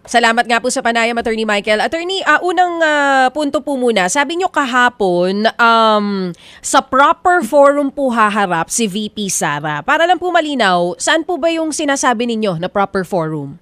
Salamat nga po sa panayam, Attorney Michael. Attorney, unang punto po muna. Sabi nyo kahapon, sa proper forum po haharap si VP Sara. Para lang po malinaw, saan po ba yung sinasabi ninyo na proper forum?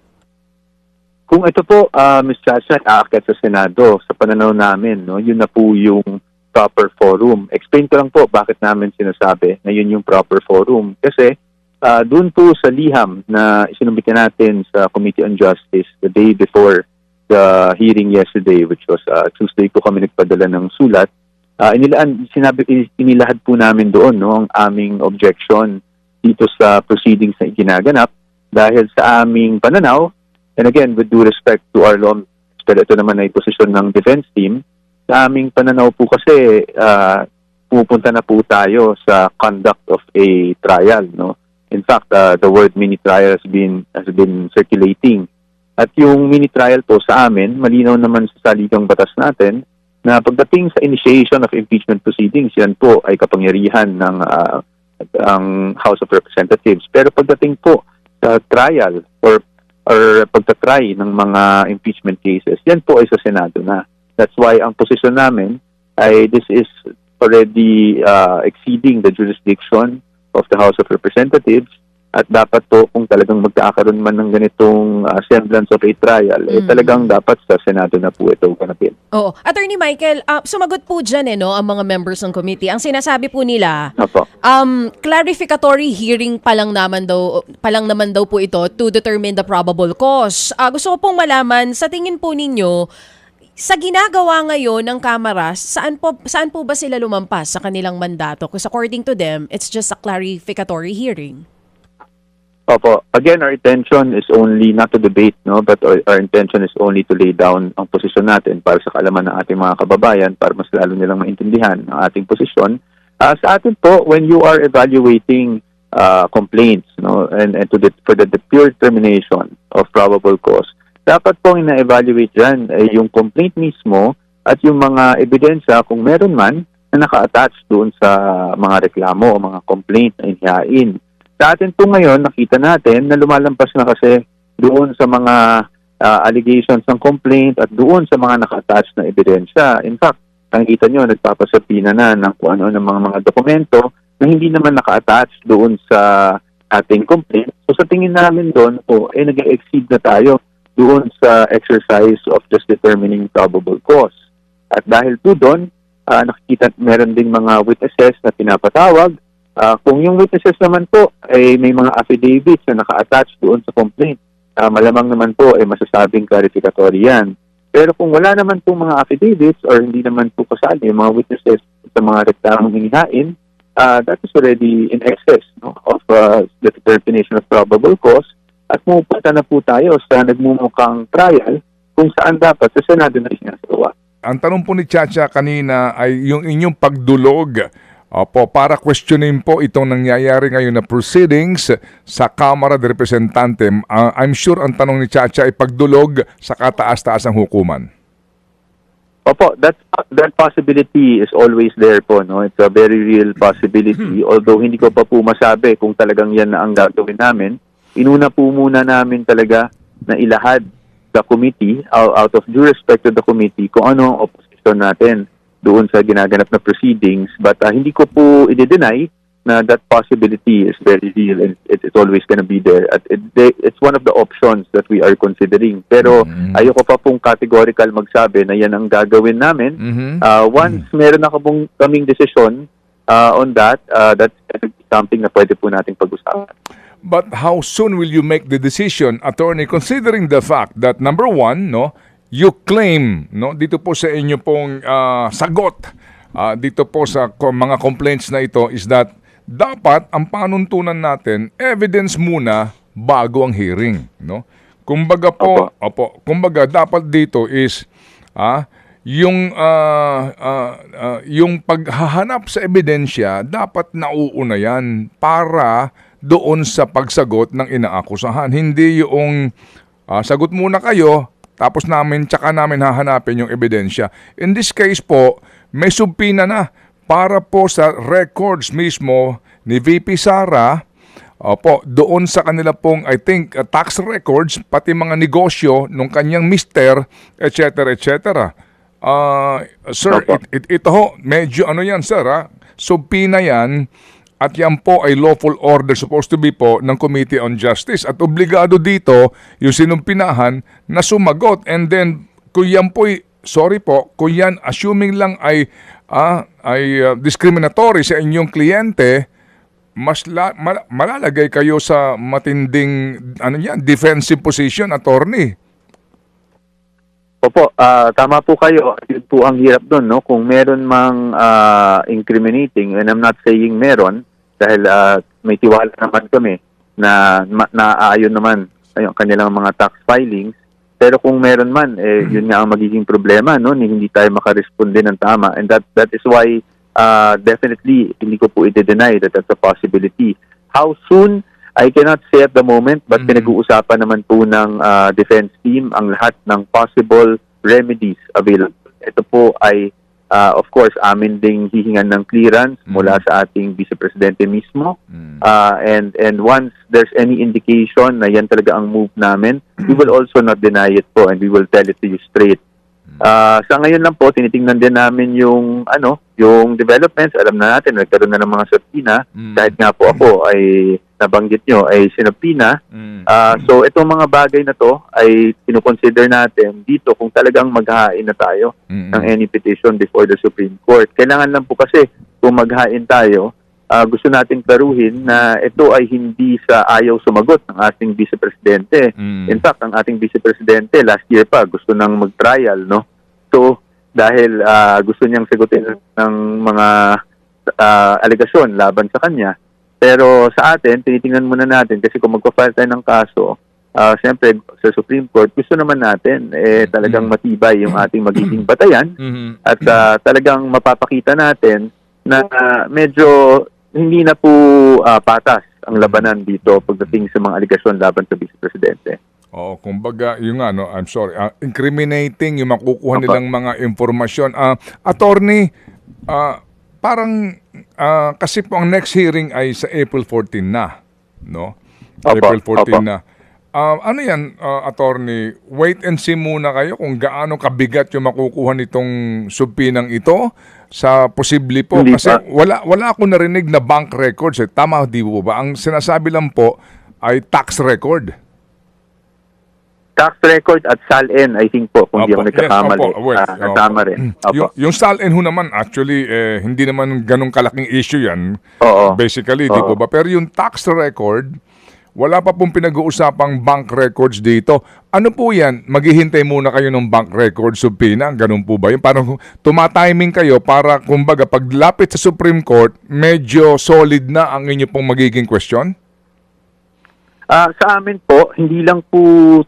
Kung ito po, Ms. Chacha, aakyat sa Senado, sa pananaw namin, no, yun na po yung proper forum. Explain ko lang po bakit namin sinasabi na yun yung proper forum. Kasi doon po sa liham na isinumbitin natin sa Committee on Justice the day before the hearing yesterday, which was Tuesday po kami nagpadala ng sulat, inilahad po namin doon, no, ang aming objection dito sa proceedings na iginaganap dahil sa aming pananaw, and again, with due respect to our law, pero ito naman ay posisyon ng defense team, sa aming pananaw po kasi pumupunta na po tayo sa conduct of a trial, no? In fact, the word mini trial has been circulating. At yung mini trial po sa amin, malinaw naman sa saligang batas natin na pagdating sa initiation of impeachment proceedings, yan po ay kapangyarihan ng ang House of Representatives. Pero pagdating po sa trial or pagtatry ng mga impeachment cases, yan po ay sa Senado na. That's why ang posisyon namin ay this is already exceeding the jurisdiction of the House of Representatives at dapat po kung talagang magkakaroon man ng ganitong semblance of a trial, talagang dapat sa Senado na po ito ganapin. Oo. Attorney Michael, sumagot po dyan no, ang mga members ng committee. Ang sinasabi po nila, clarificatory hearing pa lang naman daw po ito to determine the probable cause. Gusto ko pong malaman, sa tingin po ninyo, sa ginagawa ngayon ng Kamara, saan po ba sila lumampas sa kanilang mandato? Because according to them, it's just a clarificatory hearing. Opo. Again, our intention is only not to debate, no, but our intention is only to lay down ang posisyon natin para sa kaalaman ng ating mga kababayan, para mas lalo nilang maintindihan ang ating posisyon. Sa atin po, when you are evaluating complaints, no, and for the pure determination of probable cause, dapat pong ina-evaluate dyan yung complaint mismo at yung mga ebidensya kung meron man na naka-attach doon sa mga reklamo o mga complaint na inihain. Sa atin po ngayon, nakita natin na lumalampas na kasi doon sa mga allegations ng complaint at doon sa mga naka-attach na ebidensya. In fact, nakikita nyo, nagpapasapina na ng kung ano ng mga dokumento na hindi naman naka-attach doon sa ating complaint. So sa tingin namin doon, nag-exceed na tayo doon sa exercise of just determining probable cause. At dahil po doon, nakikita meron ding mga witnesses na pinapatawag. Kung yung witnesses naman po ay may mga affidavits na naka-attach doon sa complaint, malamang naman po ay masasabing clarificatory yan. Pero kung wala naman po mga affidavits or hindi naman po kasali yung mga witnesses sa mga reklamong hinihain, that is already in excess, no, of the determination of probable cause. At pupunta na po tayo sa nagmumukhang trial kung saan dapat sa Senado na isinasagawa. Ang tanong po ni Chacha kanina ay yung inyong pagdulog para questionin po itong nangyayari ngayon na proceedings sa Kamara de Representante. I'm sure ang tanong ni Chacha ay pagdulog sa kataas-taasang hukuman. Opo, that possibility is always there po, no? It's a very real possibility. Although hindi ko pa po masabi kung talagang yan na ang gagawin namin. Inuna po muna namin talaga na ilahad sa committee, out of due respect to the committee, kung ano ang opposition natin doon sa ginaganap na proceedings. But hindi ko po i-deny na that possibility is very real and it's always gonna be there. At it's one of the options that we are considering. Pero ayoko pa pong categorical magsabi na yan ang gagawin namin. Once meron na kaming desisyon on that, that's something na pwede po nating pag-usapan. But how soon will you make the decision, Attorney, considering the fact that number one, no, you claim, no, dito po sa inyo pong sagot, dito po sa mga complaints na ito is that dapat ang panuntunan natin evidence muna bago ang hearing, no? Kumbaga po, kumbaga dapat dito is yung paghahanap sa ebidensya dapat nauuna yan para doon sa pagsagot ng inaakusahan. Hindi yung sagot muna kayo, tapos tsaka namin hahanapin yung ebidensya. In this case po, may subpina na para po sa records mismo ni VP Sara Opo, doon sa kanila pong, I think, tax records, pati mga negosyo nung kanyang mister, etc., etc. Sir, Opo. ito ho, medyo ano yan, sir, ha? Subpoena yan, at yan po ay lawful order supposed to be po ng Committee on Justice. At obligado dito yung sinumpinahan na sumagot. And then, kung yan po, sorry po, kung yan assuming lang ay discriminatory sa inyong kliyente, malalagay kayo sa matinding defensive position, attorney. Opo, tama po kayo. Yun po ang hirap doon, no? Kung meron mang incriminating, and I'm not saying meron, dahil may tiwala naman kami na naaayon naman ayun, kanilang mga tax filings. Pero kung meron man, yun nga ang magiging problema, no? Hindi tayo makaresponde ng tama. And that is why definitely hindi ko po i-deny that that's a possibility. How soon? I cannot say at the moment, but pinag-uusapan naman po ng defense team ang lahat ng possible remedies available. Ito po ay, of course, amin ding hihingan ng clearance mula sa ating Vice Presidente mismo. And once there's any indication na yan talaga ang move namin, we will also not deny it po and we will tell it to you straight. Sa ngayon lang po, tinitingnan din namin yung developments. Alam na natin, nagkaroon na ng mga subpoena. Kahit nga po ako ay nabanggit nyo, ay sinubpoena. So itong mga bagay na to ay kinukonsider natin dito kung talagang maghain na tayo ng any petition before the Supreme Court. Kailangan lang po kasi kung maghain tayo, gusto nating klaruhin na ito ay hindi sa ayaw sumagot ng ating Vice Presidente. In fact, ang ating Vice Presidente last year pa gusto nang mag-trial, no? So, dahil gusto niyang sagutin ng mga alegasyon laban sa kanya. Pero sa atin, tinitingnan muna natin kasi kung magpa-file tayo ng kaso, siyempre sa Supreme Court, gusto naman natin talagang matibay yung ating magiging batayan at talagang mapapakita natin na medyo hindi na po patas ang labanan dito pagdating sa mga alegasyon laban sa Vice Presidente. Oo, kumbaga, yung I'm sorry, incriminating yung makukuha nilang mga informasyon. Attorney, parang kasi po ang next hearing ay sa April 14 na, no? April 14 na. Ano yan, attorney? Wait and see muna kayo kung gaano kabigat yung makukuha nitong subpinang ito sa posible po. Hindi Kasi pa. wala ako narinig na bank records. Tama, di po ba? Ang sinasabi lang po ay tax record. Tax record at SALN, I think po, kung di ako nagkakamali. Kasama rin. Yung SALN ho naman, actually, hindi naman ganong kalaking issue yan. Oo. Basically, di po ba? Pero yung tax record, wala pa pong pinag-uusapang bank records dito. Ano po yan? Maghihintay muna kayo ng bank record subpoena? Ganun po ba yun? Parang tumatiming kayo para, kumbaga, paglapit sa Supreme Court, medyo solid na ang inyo pong magiging question? Sa amin po, hindi lang po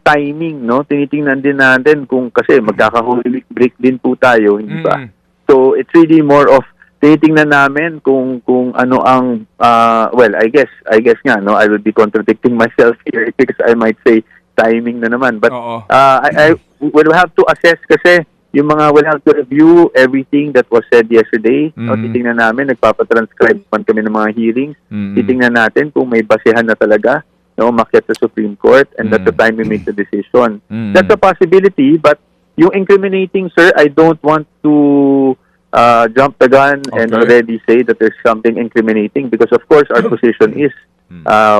timing, no? Tinitingnan din natin kung kasi magkaka-holy break din po tayo, hindi ba? So, it's really more of tinitingnan namin kung ano ang well, I guess nga, no, I would be contradicting myself here because I might say timing na naman, but I will have to assess kasi yung mga will have to review everything that was said yesterday. No, titingnan namin, nagpapatranscribe man kami ng mga hearings. Titingnan natin kung may basehan na talaga, no, umakyat sa Supreme Court, and that's the time we make the decision. That's a possibility, but yung incriminating, sir, I don't want to jump the gun and already say that there's something incriminating because of course our position is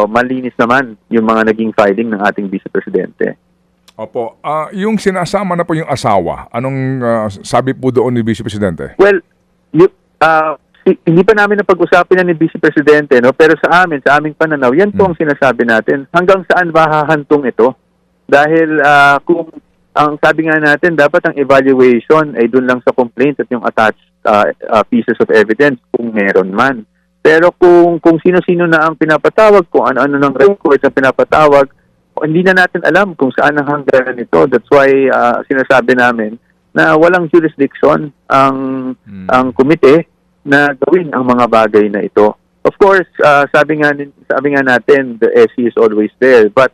malinis naman yung mga naging filing ng ating Vice Presidente. Opo. Yung sinasama na po yung asawa, anong sabi po doon ni Vice Presidente? Well, hindi pa namin napag-usapan na ni Vice Presidente, no? Pero sa aming pananaw, yan po ang sinasabi natin. Hanggang saan ba hahantong ito? Dahil kung ang sabi nga natin, dapat ang evaluation ay dun lang sa complaint at yung attached pieces of evidence kung meron man. Pero kung sino-sino na ang pinapatawag, kung ano-ano ng records ang pinapatawag, hindi na natin alam kung saan ang hangganan nito. That's why sinasabi namin na walang jurisdiction ang komite na gawin ang mga bagay na ito. Of course, sabi nga natin, the SC is always there. But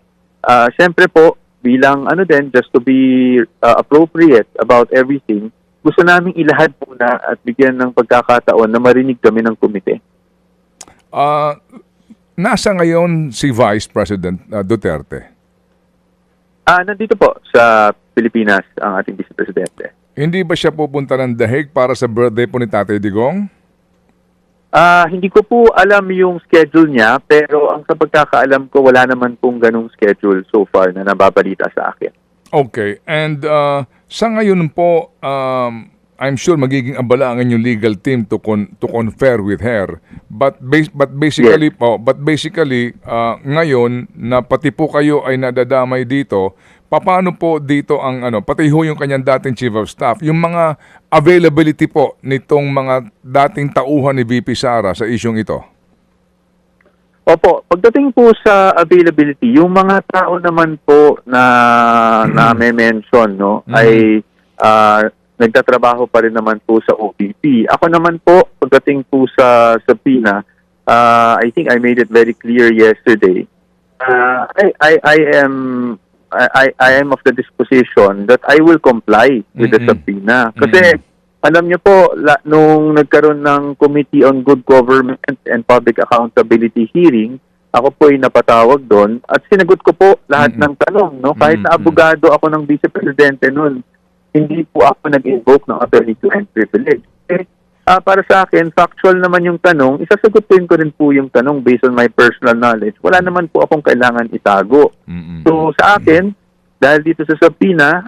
syempre po, bilang just to be appropriate about everything, gusto namin ilahad muna at bigyan ng pagkakataon na marinig kami ng komite. nasa ngayon si Vice President Duterte? Nandito po sa Pilipinas ang ating Vice Presidente. Hindi ba siya pupunta ng Dahig para sa birthday po ni Tatay Digong? Hindi ko po alam yung schedule niya, pero ang sa pagkakaalam ko, wala naman pong ganung schedule so far na nababalita sa akin. Okay. And sa ngayon po, I'm sure magiging abala ang inyong legal team to confer with her. But basically ngayon na pati po kayo ay nadadamay dito, paano po dito ang pati ho yung kanyang dating chief of staff, yung mga availability po nitong mga dating tauhan ni VP Sara sa isyong ito? Opo, pagdating po sa availability, yung mga tao naman po na may mention ay nagtatrabaho pa rin naman po sa OPP. Ako naman po, pagdating po sa PINA, I think I made it very clear yesterday. I am of the disposition that I will comply with the subpoena. Kasi alam niyo po, nung nagkaroon ng Committee on Good Government and Public Accountability hearing, ako po ay napatawag doon at sinagot ko po lahat ng tanong. Kahit na abogado ako ng Vice Presidente noon, hindi po ako nag-invoke ng attorney-client privilege. Para sa akin, factual naman yung tanong, isasagutin ko rin po yung tanong based on my personal knowledge. Wala naman po akong kailangan itago. So sa akin, dahil dito sa subpoena,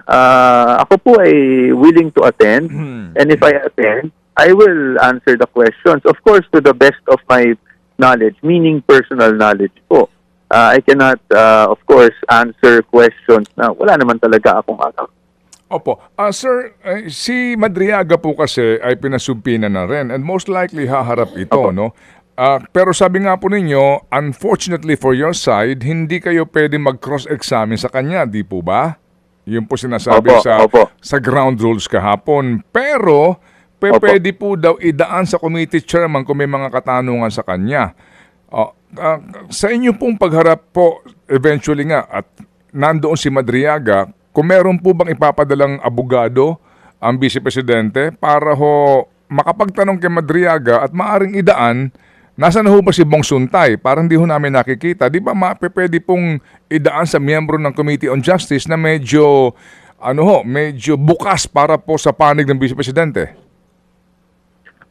ako po ay willing to attend. And if I attend, I will answer the questions. Of course, to the best of my knowledge, meaning personal knowledge po. I cannot, of course, answer questions na wala naman talaga akong alam. Opo. Sir, si Madriaga po kasi ay pinasubpina na rin and most likely haharap ito, no? Pero sabi nga po ninyo, unfortunately for your side, hindi kayo pwede mag-cross-examine sa kanya, di po ba? Yun po sinasabi sa ground rules kahapon. Pero, pwede po daw idaan sa committee chairman kung may mga katanungan sa kanya. Sa inyo pong pagharap po, eventually nga, at nandoon si Madriaga, kung meron po bang ipapadalang abogado ang Vice Presidente para ho makapagtanong kay Madriaga at maaring idaan, nasa na ho ba si Bong Suntay? Parang di ho namin nakikita. Di ba pwede pong idaan sa miyembro ng Committee on Justice na medyo, medyo bukas para po sa panig ng Vice Presidente?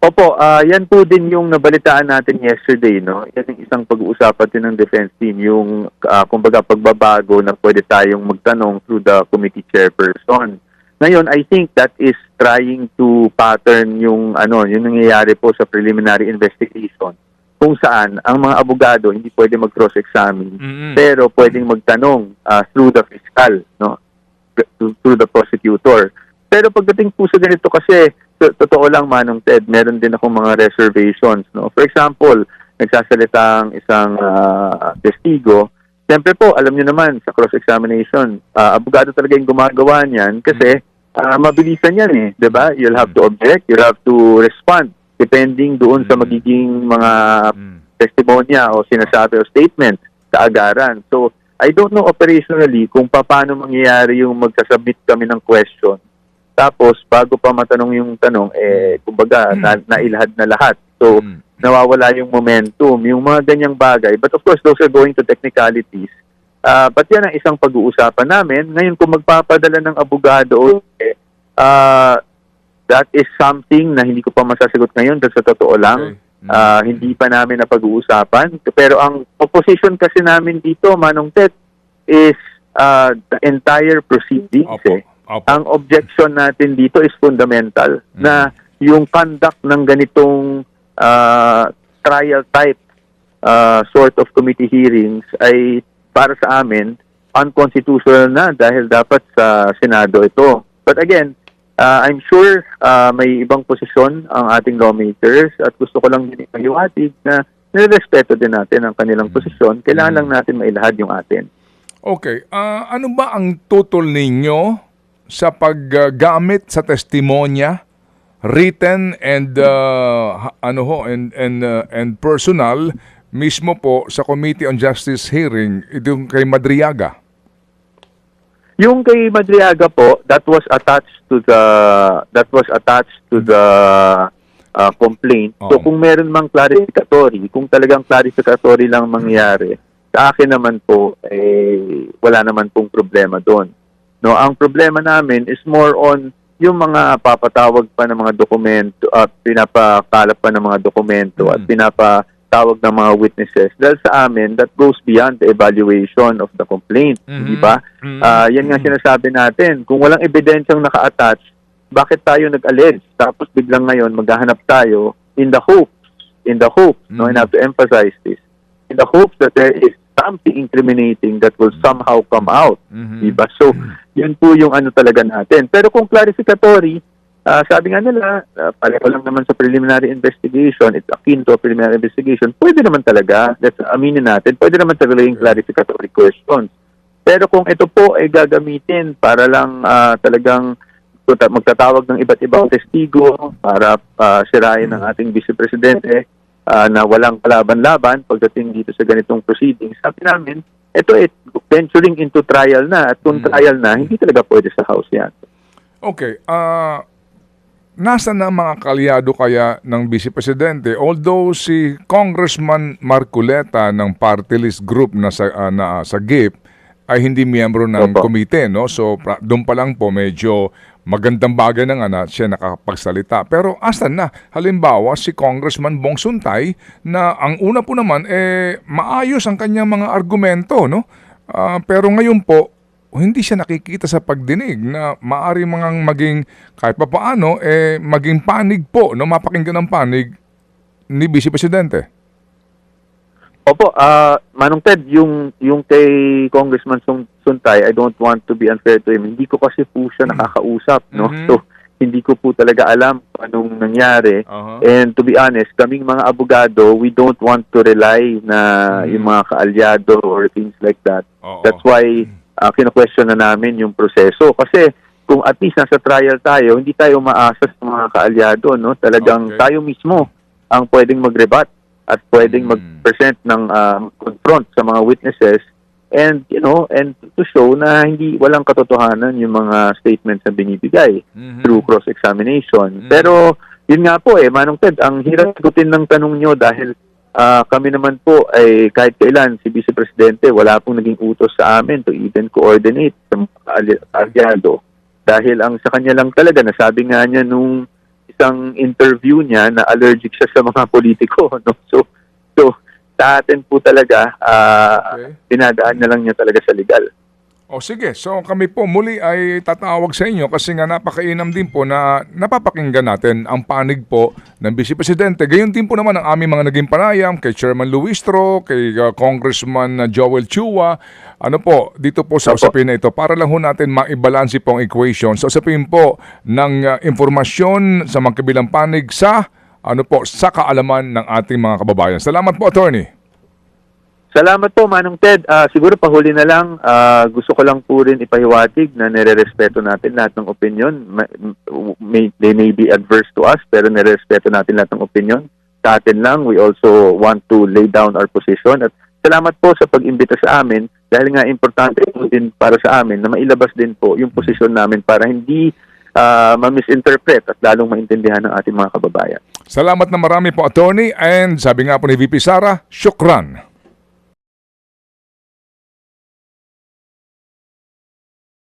Opo, yan po din yung nabalitaan natin yesterday, no? Yan yung isang pag-uusapan din ng defense team, yung kumbaga pagbabago na pwede tayong magtanong through the committee chairperson. Ngayon, I think that is trying to pattern yung nangyayari po sa preliminary investigation kung saan ang mga abogado hindi pwede mag-cross-examine pero pwedeng magtanong through the fiscal, no? Through the prosecutor. Pero pagdating po sa ganito kasi, totoo lang, Manong Ted, meron din akong mga reservations, no? For example, nagsasalita ang isang testigo. Siyempre po, alam niyo naman, sa cross-examination, abogado talaga yung gumagawa niyan kasi mabilisan yan eh, di ba? You'll have to object, you'll have to respond, depending doon sa magiging mga testimonya o sinasabi o statement sa agaran. So, I don't know operationally kung paano mangyayari yung magsasubmit kami ng question. Tapos, bago pa matanong yung tanong, kumbaga, nailahad na lahat. So, nawawala yung momentum, yung mga ganyang bagay. But of course, those are going to technicalities. But yan ang isang pag-uusapan namin. Ngayon, kung magpapadala ng abogado, that is something na hindi ko pa masasagot ngayon dahil sa totoo lang. Hindi pa namin na pag-uusapan. Pero ang opposition kasi namin dito, Manong Ted, is the entire proceedings. Ang objection natin dito is fundamental na yung conduct ng ganitong trial type sort of committee hearings ay para sa amin unconstitutional na dahil dapat sa Senado ito. But again, I'm sure may ibang posisyon ang ating lawmakers at gusto ko lang din ipaliwanag na nirespeto din natin ang kanilang posisyon. Kailangan lang natin mailahad yung atin. Okay. Ano ba ang tutol ninyo sa paggamit sa testimonya, written and and personal mismo po sa Committee on Justice hearing itong kay Madriaga? Yung kay Madriaga po, that was attached to the complaint. Oo. So kung meron mang clarificatory, kung talagang clarificatory lang mangyari, sa akin naman po, wala naman pong problema doon. No, ang problema namin is more on yung mga papatawag pa ng mga dokumento at pinapakalap pa ng mga dokumento at pinapatawag ng mga witnesses. Dahil sa amin, that goes beyond the evaluation of the complaint. Di ba? Yan nga sinasabi natin. Kung walang ebidensyang naka-attach, bakit tayo nag-allege? Tapos biglang ngayon, maghahanap tayo in the hopes, no, and I have to emphasize this, in the hopes that there is something incriminating that will somehow come out. Diba? So, yun po yung ano talaga natin. Pero kung clarificatory, sabi nga nila, pareho lang naman sa preliminary investigation, it's akin to preliminary investigation, pwede naman talaga, let's aminin natin, pwede naman talaga yung clarificatory questions. Pero kung ito po ay gagamitin para lang talagang magtatawag ng iba't ibang testigo para sirain ng ating Vice Presidente, na walang kalaban-laban pagdating dito sa ganitong proceedings. Sabi namin, ito venturing into trial na. At kung trial na, hindi talaga pwede sa House yan. Okay. Nasa na mga kalyado kaya ng Vice Presidente? Although si Congressman Marcoleta ng party list group na sa GIP ay hindi miyembro ng komite, no? So doon pa lang po medyo magandang bagay na nga na siya nakapagsalita. Pero asan na? Halimbawa, si Congressman Bong Suntay na ang una po naman, maayos ang kanyang mga argumento, no? Pero ngayon po, hindi siya nakikita sa pagdinig na maaari maging kahit pa paano, maging panig po, no? Mapakinggan ang panig ni Vice Presidente. Opo, Manong Ted, yung kay Congressman Suntay, I don't want to be unfair to him. Hindi ko kasi po siya nakakausap, no? So, hindi ko po talaga alam anong nangyari. And to be honest, kaming mga abogado, we don't want to rely na yung mga kaalyado or things like that. That's why kina-question na namin yung proseso. Kasi kung at least nasa trial tayo, hindi tayo maasa sa mga kaalyado, no? Talagang tayo mismo ang pwedeng mag-rebut at pwedeng mag-present ng confront sa mga witnesses and and to show na walang katotohanan yung mga statements na binibigay through cross-examination. Pero yun nga po Manong Ted, ang hirap sagutin ng tanong nyo dahil kami naman po ay kahit kailan si Vice Presidente wala pong naging utos sa amin to even coordinate sa mga aliado dahil ang sa kanya lang talaga nasabi nga niya nung isang interview niya na allergic siya sa mga politiko, no? So sa atin po talaga dinadaan na lang niya talaga sa legal. O sige, so kami po muli ay tatawag sa inyo kasi nga napakainam din po na napapakinggan natin ang panig po ng Vice Presidente. Gayon din po naman ang aming mga naging panayam kay Chairman Luistro, kay Congressman Joel Chua. Ano po, dito po sa usapin na ito para lang ho natin maibalansi po ang equation. So usapin po ng informasyon sa magkabilang panig sa sa kaalaman ng ating mga kababayan. Salamat po, Attorney. Salamat po, Manong Ted. Siguro pahuli na lang, gusto ko lang po rin ipahiwatig na nire-respeto natin lahat ng opinion. They may be adverse to us, pero nire-respeto natin lahat ng opinion. Sa atin lang, we also want to lay down our position. At salamat po sa pag-imbita sa amin dahil nga importante po din para sa amin na mailabas din po yung posisyon namin para hindi ma-misinterpret at lalong maintindihan ng ating mga kababayan. Salamat na marami po, Attorney. And sabi nga po ni VP Sara, syukran.